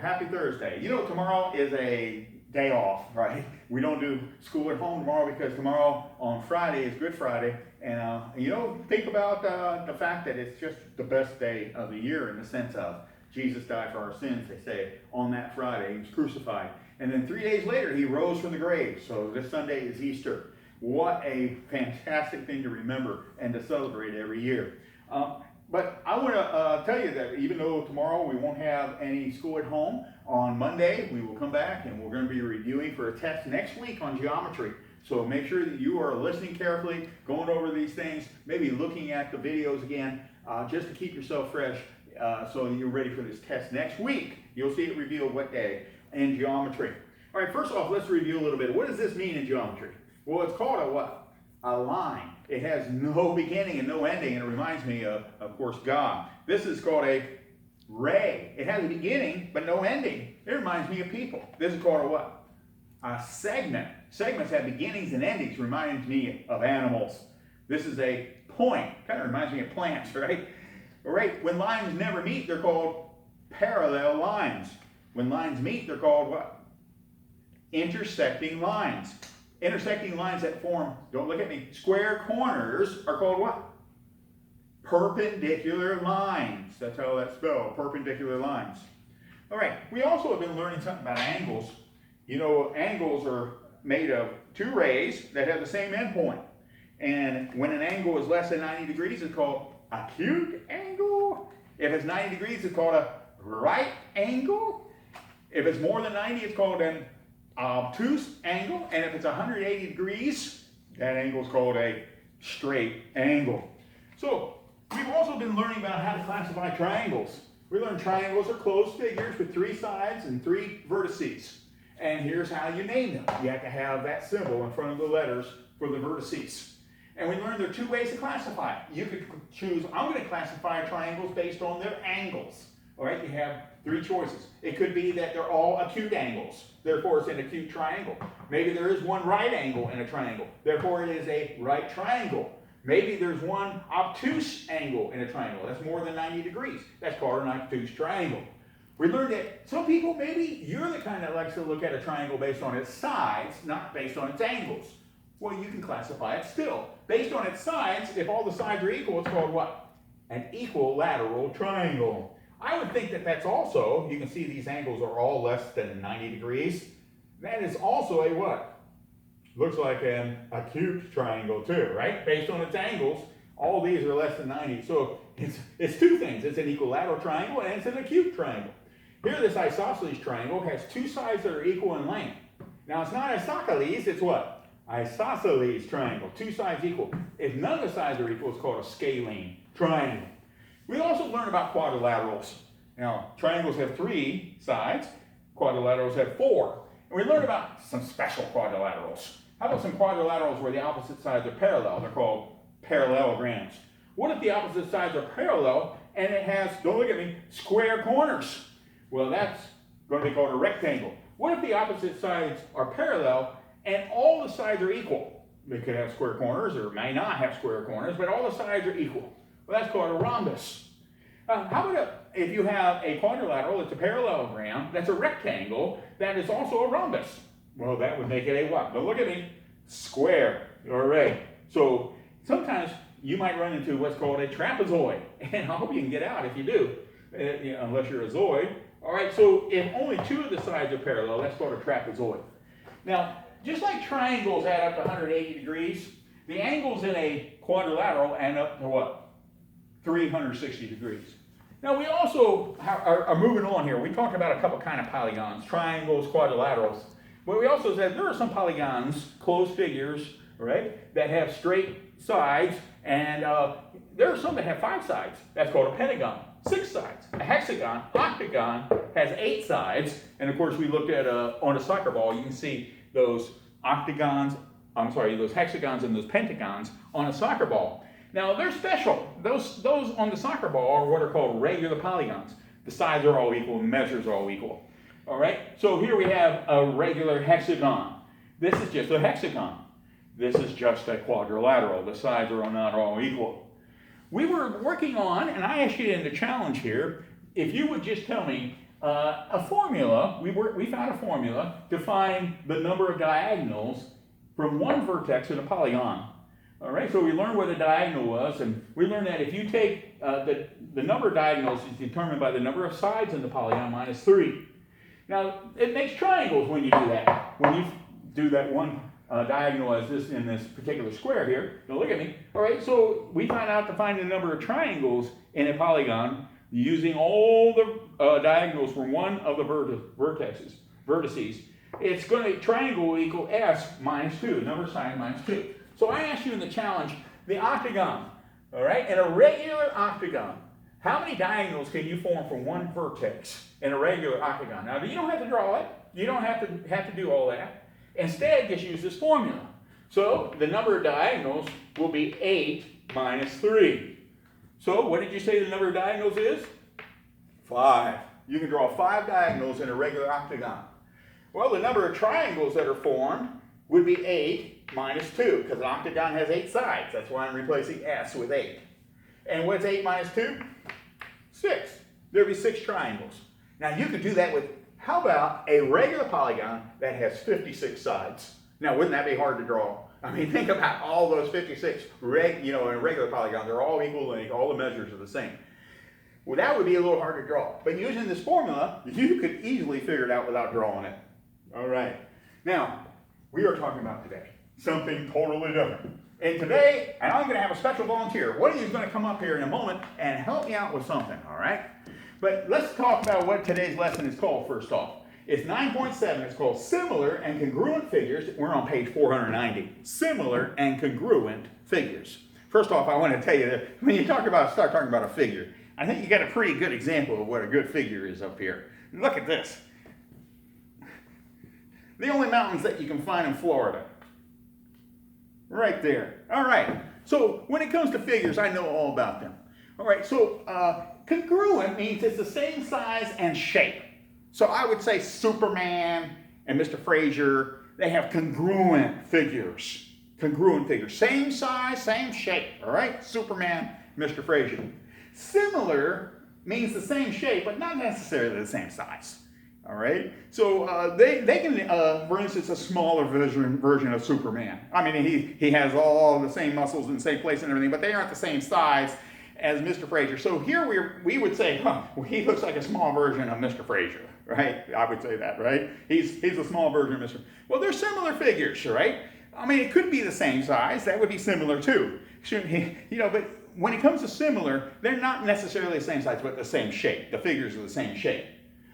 happy Thursday. You know, tomorrow is a day off, right? We don't do school at home tomorrow because tomorrow on Friday is Good Friday. And, think about the fact that it's just the best day of the year in the sense of Jesus died for our sins, they say, on that Friday. He was crucified. And then 3 days later, he rose from the grave. So this Sunday is Easter. What a fantastic thing to remember and to celebrate every year. But I want to tell you that even though tomorrow we won't have any school at home, on Monday we will come back and we're going to be reviewing for a test next week on geometry. So make sure that you are listening carefully, going over these things, maybe looking at the videos again, just to keep yourself fresh so you're ready for this test next week. You'll see it revealed what day in geometry. All right, first off, let's review a little bit. What does this mean in geometry? Well, it's called a what? A line. It has no beginning and no ending, and it reminds me of course, God. This is called a ray. It has a beginning, but no ending. It reminds me of people. This is called a what? A segment. Segments have beginnings and endings, reminds me of animals. This is a point. Kind of reminds me of plants, right? All right, when lines never meet, they're called parallel lines. When lines meet, they're called what? Intersecting lines. Intersecting lines that form, don't look at me, square corners are called what? Perpendicular lines. That's how that's spelled, perpendicular lines. All right, we also have been learning something about angles. You know, angles are made of two rays that have the same endpoint. And when an angle is less than 90 degrees, it's called acute angle. If it's 90 degrees, it's called a right angle. If it's more than 90, it's called an obtuse angle. And if it's 180 degrees, that angle is called a straight angle. So we've also been learning about how to classify triangles. We learned triangles are closed figures with 3 sides and 3 vertices. And here's how you name them. You have to have that symbol in front of the letters for the vertices. And we learned there are 2 ways to classify. You could choose, I'm going to classify triangles based on their angles. All right, you have 3 choices. It could be that they're all acute angles. Therefore, it's an acute triangle. Maybe there is one right angle in a triangle. Therefore, it is a right triangle. Maybe there's one obtuse angle in a triangle. That's more than 90 degrees. That's called an obtuse triangle. We learned that some people, maybe you're the kind that likes to look at a triangle based on its sides, not based on its angles. Well, you can classify it still. Based on its sides, if all the sides are equal, it's called what? An equilateral triangle. I would think that that's also, you can see these angles are all less than 90 degrees. That is also a what? Looks like an acute triangle too, right? Based on its angles, all these are less than 90. So it's 2 things. It's an equilateral triangle and it's an acute triangle. Here, this isosceles triangle has 2 sides that are equal in length. Now, it's not isosceles, it's what? Isosceles triangle, 2 sides equal. If none of the sides are equal, it's called a scalene triangle. We also learn about quadrilaterals. Now, triangles have 3 sides, quadrilaterals have 4. And we learn about some special quadrilaterals. How about some quadrilaterals where the opposite sides are parallel? They're called parallelograms. What if the opposite sides are parallel and it has, don't look at me, square corners? Well, that's going to be called a rectangle. What if the opposite sides are parallel and all the sides are equal? They could have square corners or may not have square corners, but all the sides are equal. Well, that's called a rhombus. How about if you have a quadrilateral, it's a parallelogram, that's a rectangle, that is also a rhombus? Well, that would make it a what? Don't look at me. Square. All right. So sometimes you might run into what's called a trapezoid. And I hope you can get out if you do, unless you're a zoid. All right, so if only 2 of the sides are parallel, that's called a trapezoid. Now, just like triangles add up to 180 degrees, the angles in a quadrilateral add up to what? 360 degrees. Now, we also are moving on here. We talked about a couple kind of polygons, triangles, quadrilaterals. But we also said there are some polygons, closed figures, right, that have straight sides, and there are some that have 5 sides. That's called a pentagon. 6 sides. A hexagon, octagon, has 8 sides. And of course, we looked at on a soccer ball, you can see those those hexagons and those pentagons on a soccer ball. Now, they're special. Those on the soccer ball are what are called regular polygons. The sides are all equal, the measures are all equal. All right, so here we have a regular hexagon. This is just a hexagon. This is just a quadrilateral. The sides are not all equal. We were working on, and I asked you in the challenge here, if you would just tell me a formula, we found a formula to find the number of diagonals from one vertex in a polygon. All right, so we learned what a diagonal was, and we learned that if you take the number of diagonals is determined by the number of sides in the polygon minus 3. Now, it makes triangles when you do that. When you do that one diagonal as this in this particular square here, now look at me. All right, so we find out to find the number of triangles in a polygon using all the diagonals from one of the vertices. It's going to triangle will equal s minus 2, number of sides minus 2. So I asked you in the challenge, the octagon, all right, in a regular octagon, how many diagonals can you form from one vertex in a regular octagon? Now, you don't have to draw it. You don't have to do all that. Instead, just use this formula. So the number of diagonals will be 8 minus 3. So what did you say the number of diagonals is? 5. You can draw 5 diagonals in a regular octagon. Well, the number of triangles that are formed would be 8 minus 2, because an octagon has 8 sides. That's why I'm replacing s with 8. And what's 8 minus 2? 6. There'd be 6 triangles. Now you could do that with, how about a regular polygon that has 56 sides? Now wouldn't that be hard to draw? I mean, think about all those 56, in a regular polygon, they're all equal length, all the measures are the same. Well, that would be a little hard to draw. But using this formula, you could easily figure it out without drawing it. All right. Now, we are talking about today something totally different. And today, and I'm going to have a special volunteer. One of you is going to come up here in a moment and help me out with something, all right? But let's talk about what today's lesson is called first off. It's 9.7. It's called Similar and Congruent Figures. We're on page 490. Similar and Congruent Figures. First off, I want to tell you that when you start talking about a figure, I think you got a pretty good example of what a good figure is up here. Look at this. The only mountains that you can find in Florida. Right there. All right. So when it comes to figures, I know all about them. All right. So congruent means it's the same size and shape. So I would say Superman and Mr. Frazier, they have congruent figures. Congruent figures. Same size, same shape. All right. Superman, Mr. Frazier. Similar means the same shape, but not necessarily the same size. All right, so they can, for instance, a smaller version of Superman. I mean, he has all the same muscles in the same place and everything, but they aren't the same size as Mr. Frazier. So here we would say, well, he looks like a small version of Mr. Frazier, right? I would say that, right? He's a small version of Mr. Well, they're similar figures, right? I mean, it could be the same size. That would be similar too. But when it comes to similar, they're not necessarily the same size, but the same shape. The figures are the same shape.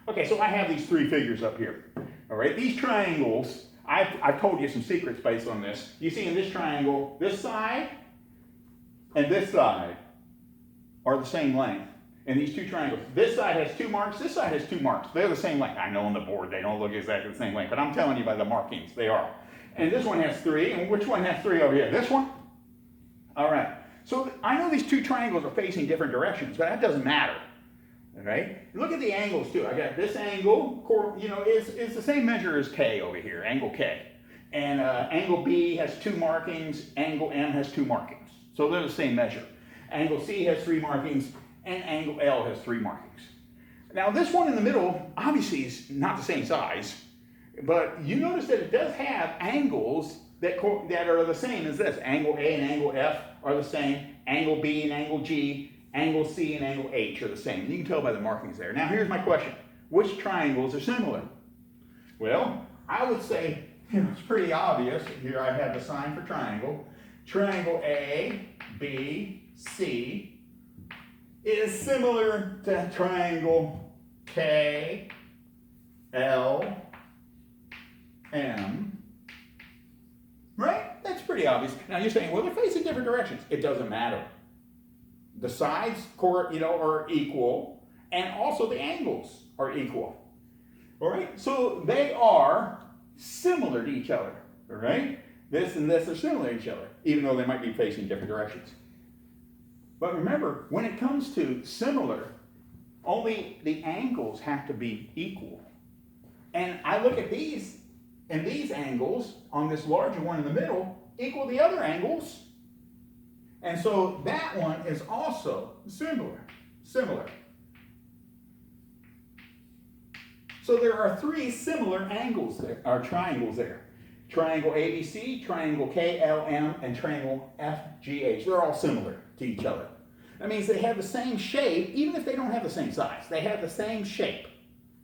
Okay, so I have these 3 figures up here. All right, these triangles, I've told you some secrets based on this. You see in this triangle, this side and this side are the same length in these 2 triangles. This side has 2 marks, this side has 2 marks. They're the same length. I know on the board they don't look exactly the same length, but I'm telling you by the markings, they are. And this one has 3, and which one has 3 over here? This one? All right, so I know these 2 triangles are facing different directions, but that doesn't matter. All right. Look at the angles too. I got this angle, is the same measure as K over here, angle K. And angle B has 2 markings, angle M has 2 markings. So they're the same measure. Angle C has 3 markings, and angle L has 3 markings. Now this one in the middle, obviously is not the same size, but you notice that it does have angles that are the same as this. Angle A and angle F are the same. Angle B and angle G, angle C and angle H are the same. You can tell by the markings there. Now here's my question. Which triangles are similar? Well, I would say, it's pretty obvious. Here I have the sign for triangle. Triangle A, B, C is similar to triangle K, L, M. Right? That's pretty obvious. Now you're saying, well, they're facing different directions. It doesn't matter. The sides, are equal, and also the angles are equal. All right, so they are similar to each other. All right, this and this are similar to each other, even though they might be facing different directions. But remember, when it comes to similar, only the angles have to be equal. And I look at these, and these angles on this larger one in the middle equal the other angles. And so that one is also similar. So there are three similar angles there, or triangles there. Triangle ABC, triangle KLM, and triangle FGH. They're all similar to each other. That means they have the same shape, even if they don't have the same size. They have the same shape,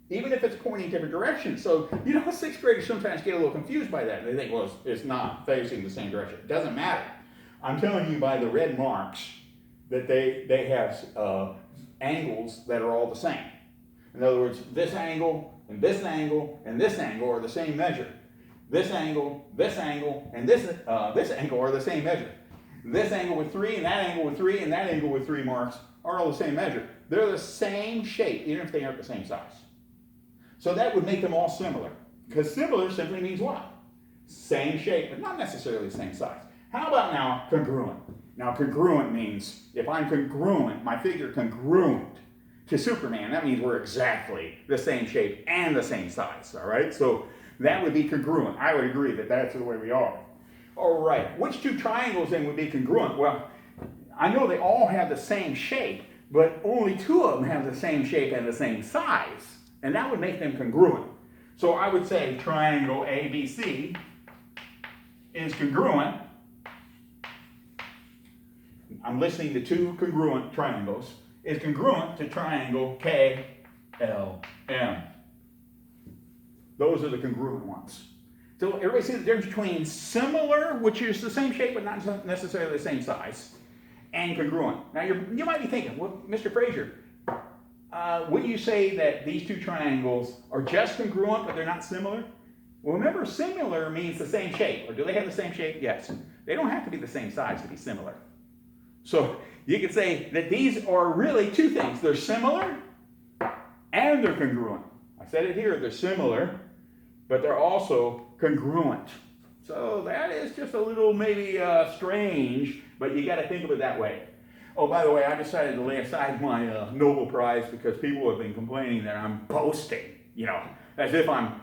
even if it's pointing in different directions. So, you know, sixth graders sometimes get a little confused by that. They think, well, it's not facing the same direction. It doesn't matter. I'm telling you by the red marks that they have angles that are all the same. In other words, this angle, and this angle, and this angle are the same measure. This angle, and this angle are the same measure. This angle with 3, and that angle with 3, and that angle with 3 marks are all the same measure. They're the same shape, even if they aren't the same size. So that would make them all similar. Because similar simply means what? Same shape, but not necessarily the same size. How about now congruent? Now congruent means, if I'm congruent, my figure congruent to Superman, that means we're exactly the same shape and the same size, all right? So that would be congruent. I would agree that that's the way we are. All right, which two triangles then would be congruent? Well, I know they all have the same shape, but only 2 of them have the same shape and the same size, and that would make them congruent. So I would say triangle ABC is congruent. I'm listing the 2 congruent triangles, is congruent to triangle KLM. Those are the congruent ones. So everybody see the difference between similar, which is the same shape but not necessarily the same size, and congruent. Now you might be thinking, well, Mr. Frazier, would you say that these 2 triangles are just congruent but they're not similar? Well, remember, similar means the same shape. Or do they have the same shape? Yes. They don't have to be the same size to be similar. So you could say that these are really 2 things. They're similar and they're congruent. I said it here, they're similar, but they're also congruent. So that is just a little maybe strange, but you got to think of it that way. Oh, by the way, I decided to lay aside my Nobel Prize because people have been complaining that I'm boasting, as if I'm,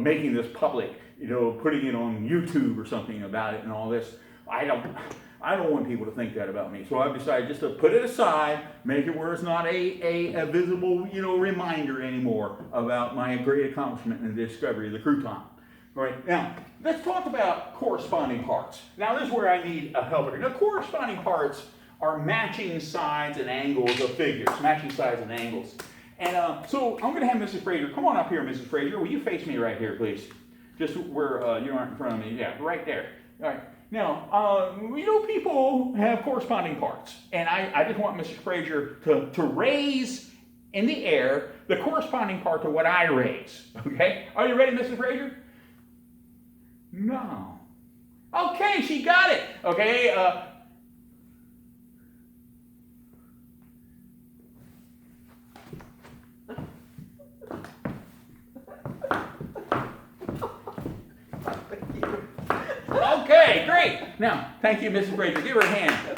making this public, putting it on YouTube or something about it and all this. I don't want people to think that about me. So I've decided just to put it aside, make it where it's not a visible, reminder anymore about my great accomplishment in the discovery of the crouton. All right, now, let's talk about corresponding parts. Now, this is where I need a helper. Now, corresponding parts are matching sides and angles of figures, matching sides and angles. And so I'm going to have Mrs. Frazier, come on up here, Mrs. Frazier. Will you face me right here, please? Just where you aren't in front of me. Yeah, right there. All right. Now, people have corresponding parts. And I just want Mrs. Frazier to raise in the air the corresponding part to what I raise. Okay? Are you ready, Mrs. Frazier? No. Okay, she got it. Okay. Okay, great. Now, thank you, Mrs. Frazier. Give her a hand.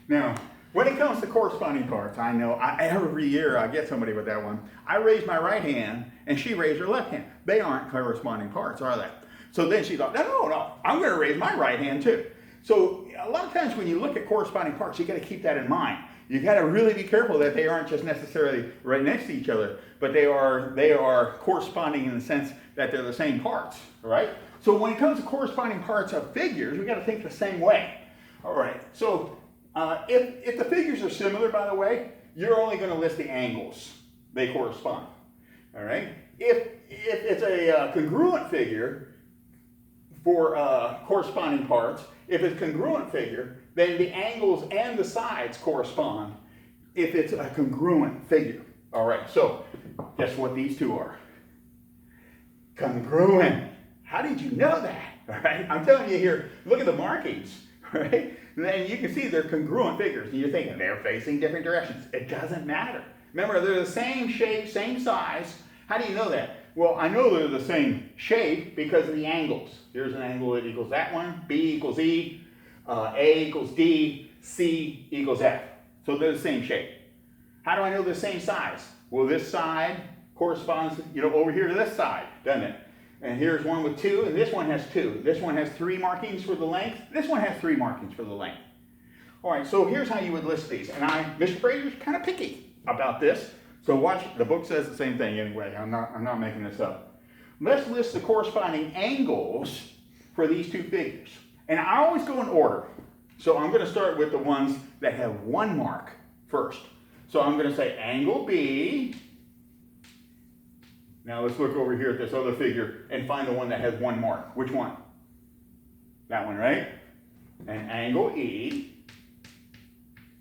Now, when it comes to corresponding parts, I know every year I get somebody with that one. I raise my right hand, and she raised her left hand. They aren't corresponding parts, are they? So then she thought, no, I'm going to raise my right hand too. So a lot of times when you look at corresponding parts, you got to keep that in mind. You got to really be careful that they aren't just necessarily right next to each other, but they are corresponding in the sense that they're the same parts, right? So when it comes to corresponding parts of figures, we got to think the same way. All right. So if the figures are similar, by the way, you're only going to list the angles they correspond. All right. If it's a congruent figure for corresponding parts, if it's a congruent figure, then the angles and the sides correspond. If it's a congruent figure. All right. So guess what these 2 are? Congruent. How did you know that? All right, I'm telling you here, look at the markings, right? And then you can see they're congruent figures. And you're thinking they're facing different directions. It doesn't matter. Remember, they're the same shape, same size. How do you know that? Well, I know they're the same shape because of the angles. Here's an angle that equals that one. B equals E. A equals D. C equals F. So they're the same shape. How do I know they're the same size? Well, this side corresponds, over here to this side, doesn't it? And here's one with 2, and this one has 2. This one has 3 markings for the length. This one has 3 markings for the length. All right, so here's how you would list these. And Mr. Frazier's kind of picky about this. So watch, the book says the same thing anyway. I'm not making this up. Let's list the corresponding angles for these two figures. And I always go in order. So I'm going to start with the ones that have one mark first. So I'm going to say angle B. Now let's look over here at this other figure and find the one that has one mark. Which one? That one, right? And angle E.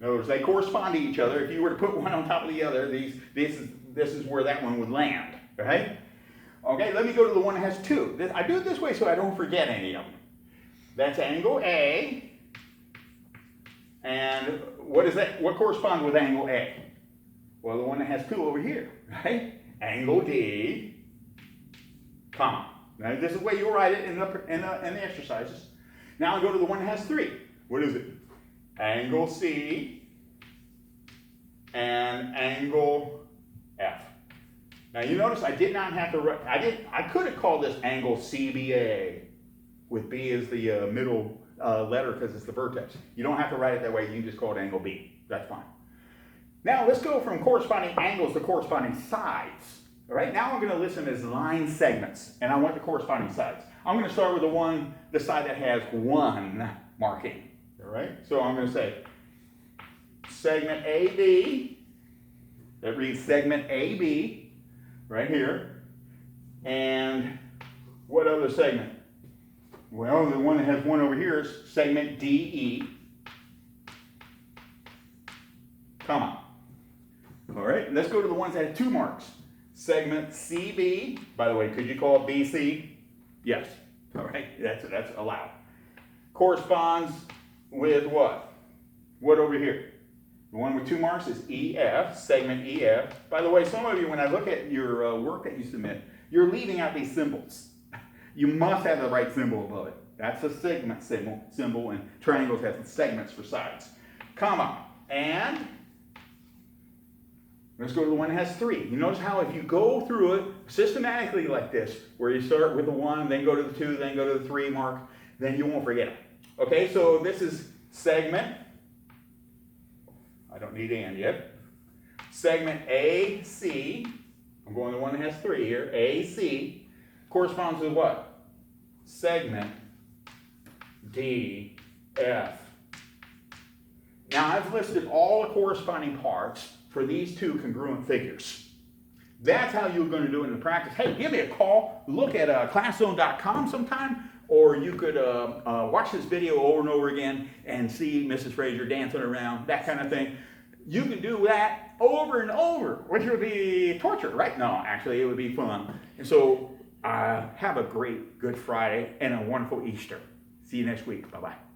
In other words, they correspond to each other. If you were to put one on top of the other, this is where that one would land, right? Okay, let me go to the one that has two. I do it this way so I don't forget any of them. That's angle A. And what is that? What corresponds with angle A? Well, the one that has two over here, right? Angle D, comma. Now, this is the way you'll write it in the exercises. Now I go to the one that has three. What is it? Angle C and angle F. Now you notice I did not have to write, I could have called this angle CBA with B as the middle letter because it's the vertex. You don't have to write it that way, you can just call it angle B. That's fine. Now let's go from corresponding angles to corresponding sides. All right, now I'm going to list them as line segments, and I want the corresponding sides. I'm going to start with the side that has one marking. All right, so I'm going to say segment AB, that reads segment AB, right here. And what other segment? Well, the one that has one over here is segment DE, comma. All right, let's go to the ones that have two marks. Segment CB, by the way, could you call it BC? Yes, all right, that's allowed. Corresponds with what? What over here? The one with two marks is EF, segment EF. By the way, some of you, when I look at your work that you submit, you're leaving out these symbols. You must have the right symbol above it. That's a segment symbol, and triangles have segments for sides. Comma, and let's go to the one that has three. You notice how if you go through it systematically like this, where you start with the one, then go to the two, then go to the three mark, then you won't forget it. Okay, so this is segment, I don't need and yet, segment AC, I'm going to the one that has three here, AC, corresponds with what? Segment DF. Now I've listed all the corresponding parts for these two congruent figures. That's how you're going to do it in the practice. Hey, give me a call. Look at classzone.com sometime, or you could watch this video over and over again and see Mrs. Frazier dancing around, that kind of thing. You can do that over and over, which would be torture, right? No, actually, it would be fun. And so have a great Good Friday and a wonderful Easter. See you next week. Bye-bye.